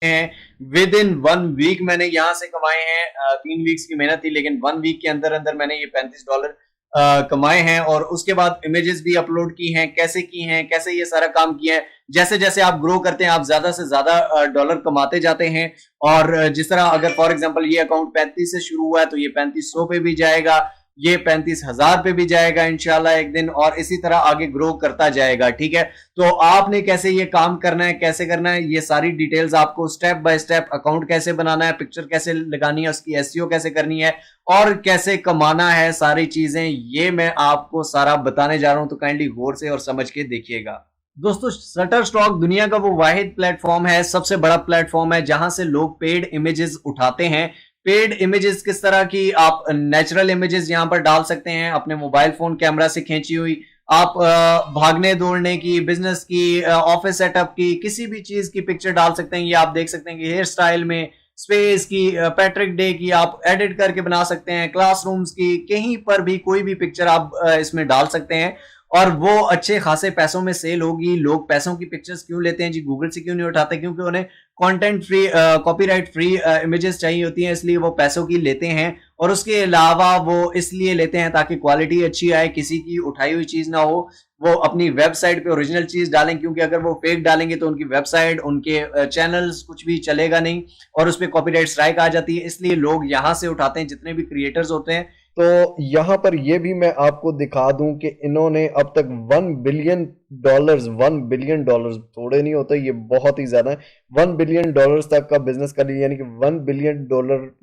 हैं with in 1 week. मैंने यहाँ से कमाए हैं 3 वीक्स की मेहनत थी, लेकिन 1 वीक के अंदर अंदर मैंने ये $35 कमाए हैं। और उसके बाद इमेजेस भी अपलोड की हैं, कैसे की हैं, कैसे ये सारा काम किया है। जैसे जैसे आप ग्रो करते हैं आप ज्यादा से ज्यादा डॉलर कमाते जाते हैं। और जिस तरह अगर फॉर एग्जांपल ये अकाउंट 35 से शुरू हुआ है तो ये 3500 पे भी जाएगा, ये 35,000 पे भी जाएगा इंशाल्लाह एक दिन, और इसी तरह आगे ग्रो करता जाएगा। ठीक है, तो आपने कैसे ये काम करना है, कैसे करना है, ये सारी डिटेल्स आपको स्टेप बाय स्टेप, अकाउंट कैसे बनाना है, पिक्चर कैसे लगानी है, उसकी एसईओ कैसे करनी है और कैसे कमाना है, सारी चीजें ये मैं आपको सारा बताने जा रहा हूं। तो काइंडली गौर से और समझ के देखिएगा। दोस्तों, शटरस्टॉक दुनिया का वो वाहिद प्लेटफॉर्म है, सबसे बड़ा प्लेटफॉर्म है जहां से लोग पेड इमेजेस उठाते हैं। पेड इमेजेस किस तरह की, आप नेचुरल इमेजेस यहां पर डाल सकते हैं अपने मोबाइल फोन कैमरा से खींची हुई। आप भागने दौड़ने की, बिजनेस की, ऑफिस सेटअप की, किसी भी चीज की पिक्चर डाल सकते हैं। ये आप देख सकते हैं कि हेयर स्टाइल में, स्पेस की, पैट्रिक डे की आप एडिट करके बना सकते हैं, क्लासरूम्स की, कहीं पर भी कोई भी पिक्चर आप इसमें डाल सकते हैं और वो अच्छे खासे पैसों में सेल होगी। लोग पैसों की पिक्चर्स क्यों लेते हैं जी, गूगल से क्यों नहीं उठाते? क्योंकि उन्हें content free, copyright free images चाहिए होती हैं, इसलिए वो पैसों की लेते हैं। और उसके अलावा वो इसलिए लेते हैं ताकि क्वालिटी अच्छी आए, किसी की उठाई हुई चीज ना हो, वो अपनी वेबसाइट पे ओरिजिनल चीज डालें। क्योंकि अगर वो फेक डालेंगे तो उनकी वेबसाइट, उनके चैनल्स कुछ भी चलेगा नहीं और उस पर कॉपीराइट स्ट्राइक आ जाती है। इसलिए लोग यहाँ से उठाते हैं, जितने भी क्रिएटर्स होते हैं। तो यहाँ पर ये भी मैं आपको दिखा दूं कि इन्होंने अब तक $1 बिलियन, $1 बिलियन थोड़े नहीं होते, ये बहुत ही ज्यादा है। $1 बिलियन तक का बिजनेस कर लिया, यानी कि $1 बिलियन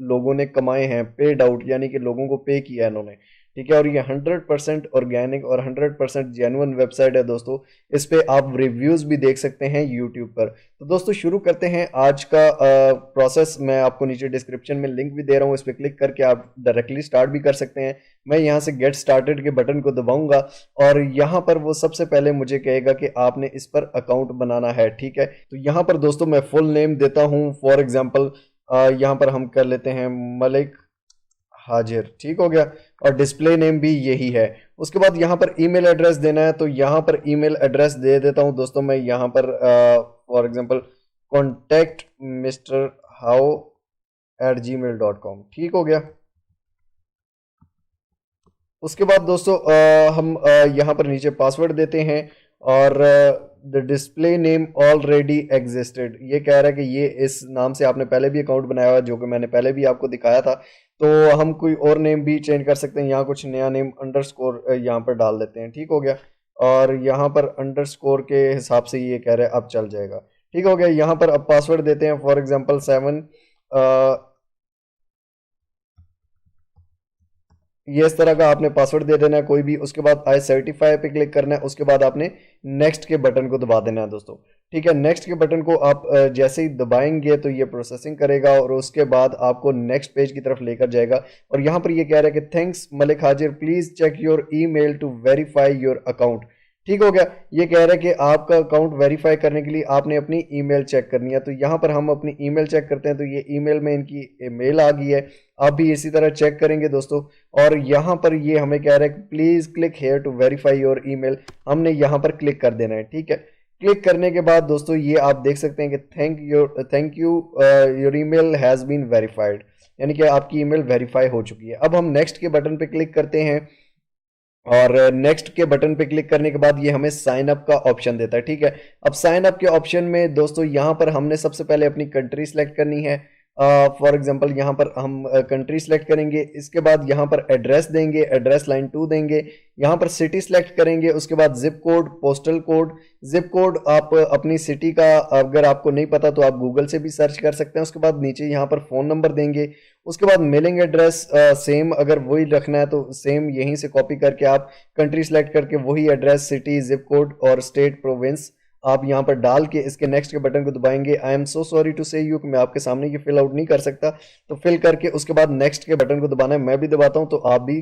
लोगों ने कमाए हैं पेड आउट, यानी कि लोगों को पे किया इन्होंने। ठीक है, और ये 100% ऑर्गेनिक और 100% जेन्युइन वेबसाइट है दोस्तों। इस पे आप रिव्यूज भी देख सकते हैं यूट्यूब पर। तो दोस्तों शुरू करते हैं आज का प्रोसेस। मैं आपको नीचे डिस्क्रिप्शन में लिंक भी दे रहा हूँ, इस पर क्लिक करके आप डायरेक्टली स्टार्ट भी कर सकते हैं। मैं यहाँ से गेट स्टार्टेड के बटन को दबाऊंगा और यहाँ पर वो सबसे पहले मुझे कहेगा कि आपने इस पर अकाउंट बनाना है। ठीक है, तो यहाँ पर दोस्तों मैं फुल नेम देता हूँ। फॉर एग्जाम्पल यहाँ पर हम कर लेते हैं मलिक हाजिर। ठीक हो गया, और डिस्प्ले नेम भी यही है। उसके बाद यहाँ पर ईमेल एड्रेस देना है, तो यहाँ पर ईमेल एड्रेस दे देता हूँ दोस्तों मैं यहाँ पर for example contact mister how @gmail.com। ठीक हो गया। उसके बाद दोस्तों हम यहाँ पर नीचे पासवर्ड देते हैं और the display name already existed, ये कह रहा है कि ये इस नाम से आपने पहले भी अकाउंट बनाया हुआ, जो कि मैंने पहले भी आपको दिखाया था। तो हम कोई और नेम भी चेंज कर सकते हैं, यहाँ कुछ नया नेम अंडरस्कोर यहाँ पर डाल देते हैं। ठीक हो गया, और यहाँ पर अंडरस्कोर के हिसाब से ये कह रहे हैं अब चल जाएगा। ठीक हो गया, यहाँ पर अब पासवर्ड देते हैं फॉर एग्जाम्पल 7, ये इस तरह का आपने पासवर्ड दे देना है कोई भी। उसके बाद आई सर्टिफाई पे क्लिक करना है, उसके बाद आपने नेक्स्ट के बटन को दबा देना है दोस्तों। ठीक है, नेक्स्ट के बटन को आप जैसे ही दबाएंगे तो ये प्रोसेसिंग करेगा और उसके बाद आपको नेक्स्ट पेज की तरफ लेकर जाएगा। और यहाँ पर ये कह रहा है कि थैंक्स मलिक हाजिर, please check your email to verify your account. ठीक हो गया, ये कह रहा है कि आपका अकाउंट वेरीफाई करने के लिए आपने अपनी ईमेल चेक करनी है। तो यहाँ पर हम अपनी ईमेल चेक करते हैं, तो ये ईमेल में इनकी मेल आ गई है। आप भी इसी तरह चेक करेंगे दोस्तों। और यहाँ पर ये हमें कह रहा है कि please click here to verify your email, हमने यहाँ पर क्लिक कर देना है। ठीक है, क्लिक करने के बाद दोस्तों ये आप देख सकते हैं कि thank you your email has been verified, यानी कि आपकी ईमेल वेरीफाई हो चुकी है। अब हम नेक्स्ट के बटन पे क्लिक करते हैं और नेक्स्ट के बटन पे क्लिक करने के बाद ये हमें साइन अप का ऑप्शन देता है। ठीक है, अब साइन अप के ऑप्शन में दोस्तों यहाँ पर हमने सबसे पहले अपनी कंट्री सेलेक्ट करनी है। फॉर एग्जांपल यहाँ पर हम कंट्री सेलेक्ट करेंगे, इसके बाद यहाँ पर एड्रेस देंगे, एड्रेस लाइन 2 देंगे, यहाँ पर सिटी सेलेक्ट करेंगे, उसके बाद zip code, postal code. Zip code आप अपनी सिटी का अगर आपको नहीं पता तो आप गूगल से भी सर्च कर सकते हैं। उसके बाद नीचे यहाँ पर फ़ोन नंबर देंगे। उसके बाद मेलिंग एड्रेस सेम, अगर वही रखना है तो सेम यहीं से कॉपी करके आप कंट्री सेलेक्ट करके वही एड्रेस, सिटी, जिप कोड और स्टेट, प्रोविंस आप यहाँ पर डाल के इसके नेक्स्ट के बटन को दबाएंगे। I am so sorry to say you कि मैं आपके सामने ये फिल आउट नहीं कर सकता, तो फिल करके उसके बाद नेक्स्ट के बटन को दबाना है। मैं भी दबाता हूँ, तो आप भी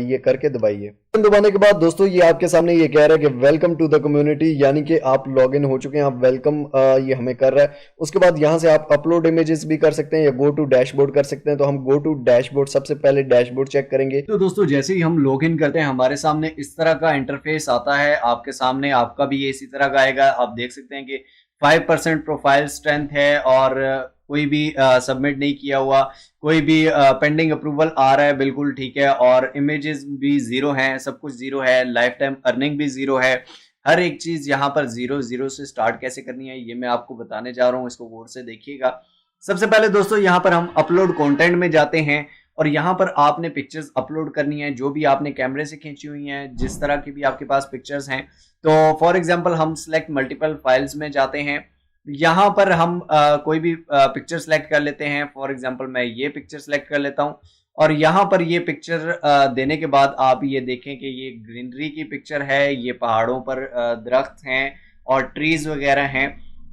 ये करके दबाइए। बटन दबाने के बाद दोस्तों ये आपके सामने ये कह रहा है कि वेलकम टू द कम्युनिटी, यानी कि आप लॉग इन हो चुके हैं, आप वेलकम ये हमें कर रहा है। उसके बाद यहाँ से आप अपलोड इमेजेस भी कर सकते हैं या गो टू डैशबोर्ड कर सकते हैं। तो हम गो टू डैशबोर्ड, सबसे पहले डैशबोर्ड चेक करेंगे। तो दोस्तों जैसे ही हम लॉग इन करते हैं हमारे सामने इस तरह का इंटरफेस आता है, आपके सामने आपका भी ये इसी तरह का आएगा। आप देख सकते हैं कि 5% प्रोफाइल स्ट्रेंथ है, और कोई भी सबमिट नहीं किया हुआ, कोई भी पेंडिंग अप्रूवल आ रहा है, बिल्कुल ठीक है, और इमेजेस भी जीरो हैं, सब कुछ जीरो है, लाइफ टाइम अर्निंग भी जीरो है, हर एक चीज यहाँ पर जीरो। जीरो से स्टार्ट कैसे करनी है ये मैं आपको बताने जा रहा हूँ, इसको गौर से देखिएगा। सबसे पहले दोस्तों यहाँ पर हम अपलोड कंटेंट में जाते हैं, और यहाँ पर आपने पिक्चर्स अपलोड करनी है जो भी आपने कैमरे से खींची हुई हैं, जिस तरह की भी आपके पास पिक्चर्स हैं। तो फॉर एग्जांपल हम सिलेक्ट मल्टीपल फाइल्स में जाते हैं, यहाँ पर हम कोई भी पिक्चर सेलेक्ट कर लेते हैं। फॉर एग्जांपल मैं ये पिक्चर सेलेक्ट कर लेता हूँ, और यहाँ पर ये पिक्चर देने के बाद आप ये देखें कि ये ग्रीनरी की पिक्चर है, ये पहाड़ों पर दरख्त हैं और ट्रीज वगैरह हैं।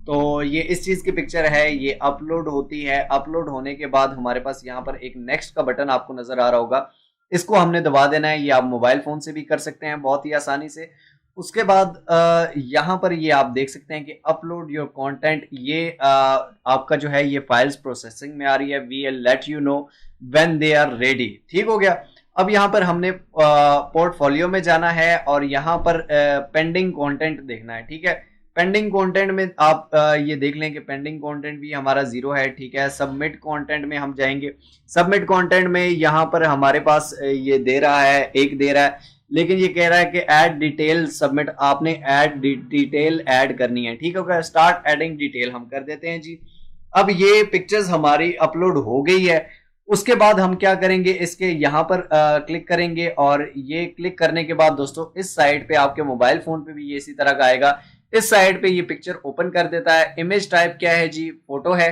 तो ये इस चीज की पिक्चर है, ये अपलोड होती है। अपलोड होने के बाद हमारे पास यहाँ पर एक नेक्स्ट का बटन आपको नजर आ रहा होगा, इसको हमने दबा देना है। ये आप मोबाइल फोन से भी कर सकते हैं बहुत ही आसानी से। उसके बाद यहाँ पर ये आप देख सकते हैं कि अपलोड योर कंटेंट, ये आपका जो है ये फाइल्स प्रोसेसिंग में आ रही है। We will let you know when they are ready. ठीक हो गया। अब यहाँ पर हमने पोर्टफोलियो में जाना है, और यहाँ पर पेंडिंग कंटेंट देखना है। ठीक है, पेंडिंग कंटेंट में आप ये देख लें कि पेंडिंग कंटेंट भी हमारा जीरो है। ठीक है, सबमिट कंटेंट में हम जाएंगे। सबमिट कंटेंट में यहाँ पर हमारे पास ये दे रहा है, एक दे रहा है, लेकिन ये कह रहा है कि ऐड डिटेल सबमिट, आपने ऐड डिटेल ऐड करनी है। ठीक है, स्टार्ट एडिंग डिटेल हम कर देते हैं जी। अब ये पिक्चर्स हमारी अपलोड हो गई है। उसके बाद हम क्या करेंगे, इसके यहाँ पर क्लिक करेंगे, और ये क्लिक करने के बाद दोस्तों इस साइड पे आपके मोबाइल फोन पे भी ये इसी तरह का आएगा। इस साइड पे ये पिक्चर ओपन कर देता है। इमेज टाइप क्या है जी, फोटो है।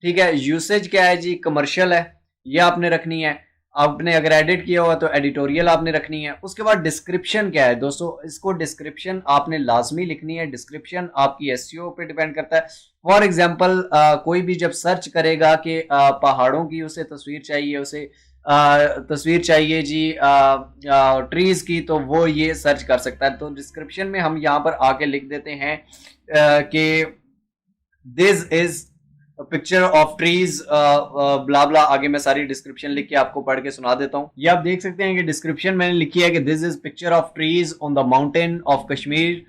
ठीक है, यूसेज क्या है जी, कमर्शियल है, ये आपने रखनी है। आपने अगर एडिट किया हुआ तो एडिटोरियल आपने रखनी है। उसके बाद डिस्क्रिप्शन क्या है दोस्तों, इसको डिस्क्रिप्शन आपने लाजमी लिखनी है। डिस्क्रिप्शन आपकी एसईओ पे डिपेंड करता है। फॉर एग्जांपल कोई भी जब सर्च करेगा कि पहाड़ों की उसे तस्वीर चाहिए, उसे तस्वीर चाहिए जी ट्रीज की, तो वो ये सर्च कर सकता है। तो डिस्क्रिप्शन में हम यहाँ पर आके लिख देते हैं कि this is picture of trees blah blah. आगे मैं सारी डिस्क्रिप्शन लिख के आपको पढ़ के सुना देता हूँ। ये आप देख सकते हैं कि डिस्क्रिप्शन मैंने लिखी है कि this is picture of trees on the mountain of Kashmir.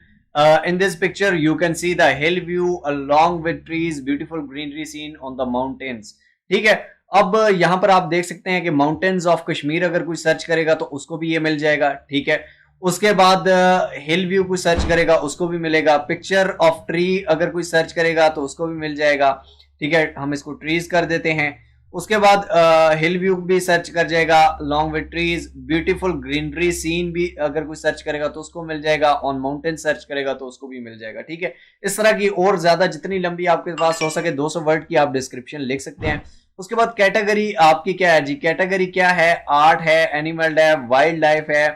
In this picture you can see the hill view along with trees, beautiful greenery scene on the mountains। ठीक है, अब यहाँ पर आप देख सकते हैं कि माउंटेन्स ऑफ कश्मीर अगर कोई सर्च करेगा तो उसको भी ये मिल जाएगा। ठीक है, उसके बाद हिल व्यू कोई सर्च करेगा उसको भी मिलेगा। पिक्चर ऑफ ट्री अगर कोई सर्च करेगा तो उसको भी मिल जाएगा। ठीक है, हम इसको ट्रीज कर देते हैं। उसके बाद हिल व्यू भी सर्च कर जाएगा, long with trees, beautiful greenery scene भी अगर कोई सर्च करेगा तो उसको मिल जाएगा। ऑन माउंटेन सर्च करेगा तो उसको भी मिल जाएगा। ठीक है, इस तरह की और ज्यादा जितनी लंबी आपके पास हो सके 200 वर्ड की आप डिस्क्रिप्शन लिख सकते हैं। उसके बाद कैटेगरी आपकी क्या है जी, कैटेगरी क्या है, आर्ट है, एनिमल है, वाइल्ड लाइफ है,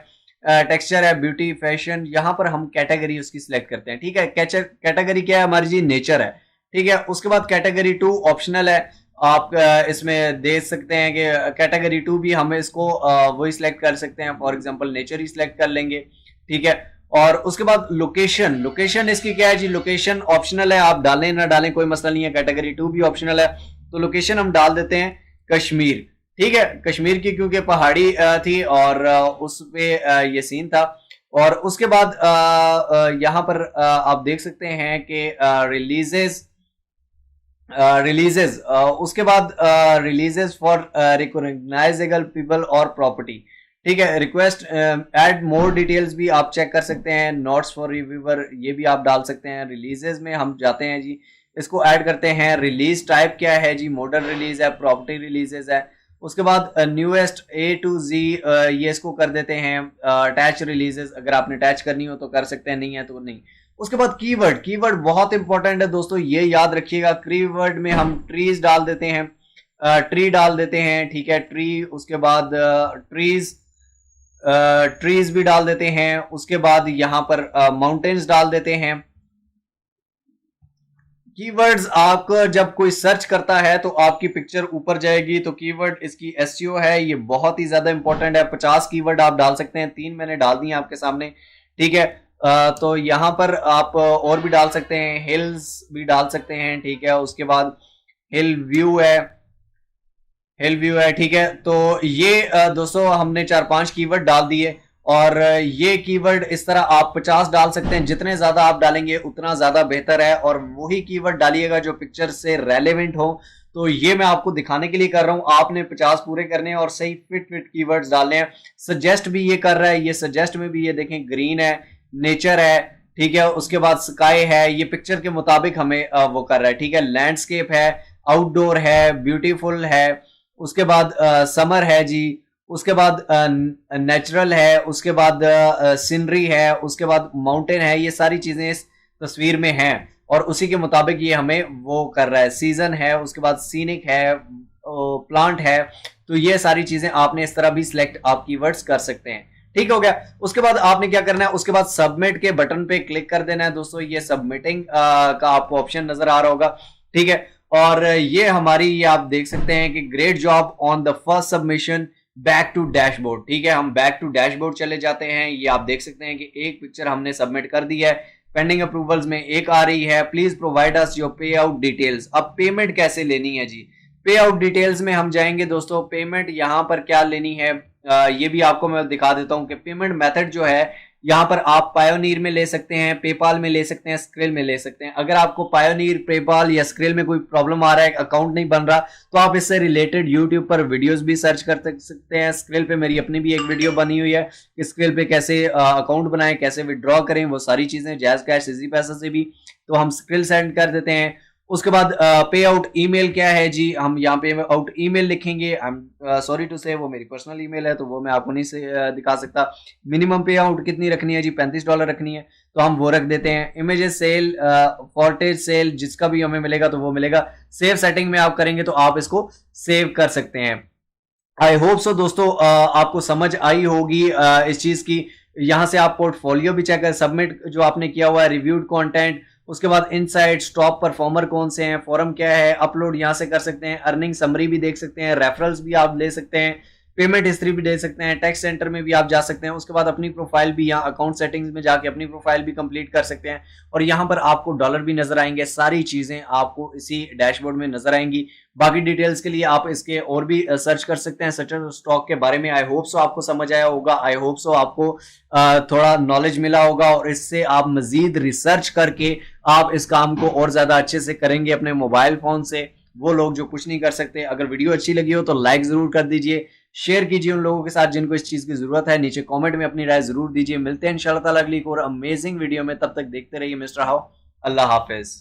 टेक्सचर है, ब्यूटी, फैशन। यहाँ पर हम कैटेगरी उसकी सिलेक्ट करते हैं। ठीक है, कैटेगरी क्या है हमारी जी, नेचर है। ठीक है, उसके बाद कैटेगरी 2 ऑप्शनल है, आप इसमें देख सकते हैं कि कैटेगरी 2 भी हम इसको वही सिलेक्ट कर सकते हैं। For example nature he select कर लेंगे। ठीक है, और उसके बाद लोकेशन, लोकेशन इसकी क्या है जी, लोकेशन ऑप्शनल है, आप डालें ना डालें कोई मसला नहीं है। कैटेगरी 2 भी ऑप्शनल है, तो लोकेशन हम डाल देते हैं कश्मीर। ठीक है, कश्मीर की क्योंकि पहाड़ी थी और उस पे ये सीन था। और उसके बाद यहाँ पर आप देख सकते हैं कि रिलीजेस उसके बाद रिलीजेस फॉर रिकॉग्नाइजेबल पीपल और प्रॉपर्टी। ठीक है, रिक्वेस्ट ऐड मोर डिटेल्स भी आप चेक कर सकते हैं। नोट्स फॉर रिव्यूअर ये भी आप डाल सकते हैं। रिलीजेस में हम जाते हैं जी, इसको ऐड करते हैं। रिलीज टाइप क्या है जी, मॉडर्न रिलीज है, प्रॉपर्टी रिलीजेस है। उसके बाद न्यूएस्ट A to Z ये इसको कर देते हैं। अटैच रिलीजेस अगर आपने अटैच करनी हो तो कर सकते हैं, नहीं है तो नहीं। उसके बाद कीवर्ड, कीवर्ड बहुत इंपॉर्टेंट है दोस्तों, ये याद रखिएगा। कीवर्ड में हम ट्रीज डाल देते हैं, ट्री डाल देते हैं। ठीक है, ट्री, उसके बाद ट्रीज भी डाल देते हैं। उसके बाद यहाँ पर माउंटेन्स डाल देते हैं। कीवर्ड्स आपको जब कोई सर्च करता है तो आपकी पिक्चर ऊपर जाएगी, तो कीवर्ड इसकी एसईओ है, ये बहुत ही ज्यादा इंपॉर्टेंट है। 50 कीवर्ड आप डाल सकते हैं, 3 मैंने डाल दिए आपके सामने। ठीक है, तो यहाँ पर आप और भी डाल सकते हैं, हिल्स भी डाल सकते हैं। ठीक है, उसके बाद हिल व्यू है, हिल व्यू है। ठीक है, तो ये दोस्तों हमने 4-5 कीवर्ड डाल दिए। और ये कीवर्ड इस तरह आप 50 डाल सकते हैं, जितने ज्यादा आप डालेंगे उतना ज्यादा बेहतर है, और वही कीवर्ड डालिएगा जो पिक्चर से रेलेवेंट हो। तो ये मैं आपको दिखाने के लिए कर रहा हूं, आपने 50 पूरे करने हैं और सही फिट कीवर्ड्स डालने हैं। सजेस्ट भी ये कर रहा है, ये सजेस्ट में भी ये देखें ग्रीन है, नेचर है, ठीक है, उसके बाद स्काई है, ये पिक्चर के मुताबिक हमें वो कर रहा है, ठीक है, लैंडस्केप है, आउटडोर है, ब्यूटीफुल है, उसके बाद समर है जी, उसके बाद नेचुरल है, उसके बाद सीनरी है, उसके बाद माउंटेन है, ये सारी चीजें इस तस्वीर में हैं और उसी के मुताबिक ये हमें वो कर रहा है। सीजन है, उसके बाद सीनिक है, प्लांट है, तो ये सारी चीजें आपने इस तरह भी सिलेक्ट आप कीवर्ड्स कर सकते हैं। ठीक हो गया। उसके बाद आपने क्या करना है, उसके बाद सबमिट के बटन पे क्लिक कर देना है। दोस्तों ये सबमिटिंग का आपको ऑप्शन नजर आ रहा होगा, ठीक है, और ये हमारी, ये आप देख सकते हैं कि great job on the first submission, back to dashboard. ठीक है, हम बैक टू डैशबोर्ड चले जाते हैं। ये आप देख सकते हैं कि एक पिक्चर हमने सबमिट कर दी है, पेंडिंग अप्रूवल्स में एक आ रही है, प्लीज प्रोवाइड अस योर पे आउट डिटेल्स। अब पेमेंट कैसे लेनी है जी, पे आउट डिटेल्स में हम जाएंगे दोस्तों। पेमेंट यहां पर क्या लेनी है, ये भी आपको मैं दिखा देता हूं कि पेमेंट मेथड जो है यहाँ पर आप पायोनीर में ले सकते हैं, पेपाल में ले सकते हैं, स्क्रिल में ले सकते हैं। अगर आपको पायोनीर, पेपाल या स्क्रिल में कोई प्रॉब्लम आ रहा है, अकाउंट नहीं बन रहा, तो आप इससे रिलेटेड यूट्यूब पर वीडियोस भी सर्च कर सकते हैं। स्क्रिल पे मेरी अपनी भी एक वीडियो बनी हुई है कि स्क्रिल पे कैसे अकाउंट बनाएं, कैसे विड्रॉ करें, वो सारी चीजें जैज कैश इजी पैसा से भी, तो हम स्क्रिल सेंड कर देते हैं। उसके बाद पे आउट ईमेल क्या है जी, हम यहाँ पे आउट ईमेल लिखेंगे। आई एम सॉरी टू से वो मेरी पर्सनल ईमेल है, तो वो मैं आपको नहीं से दिखा सकता। मिनिमम पे आउट कितनी रखनी है जी, $35 रखनी है, तो हम वो रख देते हैं। इमेजेस सेल, फॉर्टेज सेल, जिसका भी हमें मिलेगा तो वो मिलेगा। सेव सेटिंग में आप करेंगे तो आप इसको सेव कर सकते हैं। आई होप सो दोस्तों आपको समझ आई होगी इस चीज की। यहां से आप पोर्टफोलियो भी चेक कर, सबमिट जो आपने किया हुआ है, रिव्यूड कंटेंट, उसके बाद इनसाइट्स, टॉप परफॉर्मर कौन से हैं, फोरम क्या है, अपलोड यहां से कर सकते हैं, अर्निंग समरी भी देख सकते हैं, रेफरल्स भी आप ले सकते हैं, पेमेंट हिस्ट्री भी दे सकते हैं, टैक्स सेंटर में भी आप जा सकते हैं। उसके बाद अपनी प्रोफाइल भी, यहाँ अकाउंट सेटिंग्स में जाके अपनी प्रोफाइल भी कंप्लीट कर सकते हैं, और यहाँ पर आपको डॉलर भी नजर आएंगे। सारी चीजें आपको इसी डैशबोर्ड में नजर आएंगी। बाकी डिटेल्स के लिए आप इसके और भी सर्च कर सकते हैं सटर स्टॉक के बारे में। आई होप सो आपको समझ आया होगा, आई होप सो आपको थोड़ा नॉलेज मिला होगा, और इससे आप मजीद रिसर्च करके आप इस काम को और ज्यादा अच्छे से करेंगे अपने मोबाइल फोन से, वो लोग जो कुछ नहीं कर सकते। अगर वीडियो अच्छी लगी हो तो लाइक जरूर कर दीजिए, शेयर कीजिए उन लोगों के साथ जिनको इस चीज की जरूरत है। नीचे कमेंट में अपनी राय जरूर दीजिए। मिलते हैं इंशाल्लाह ताला अगली और अमेजिंग वीडियो में, तब तक देखते रहिए मिस्टर हाउ। Allah Hafiz.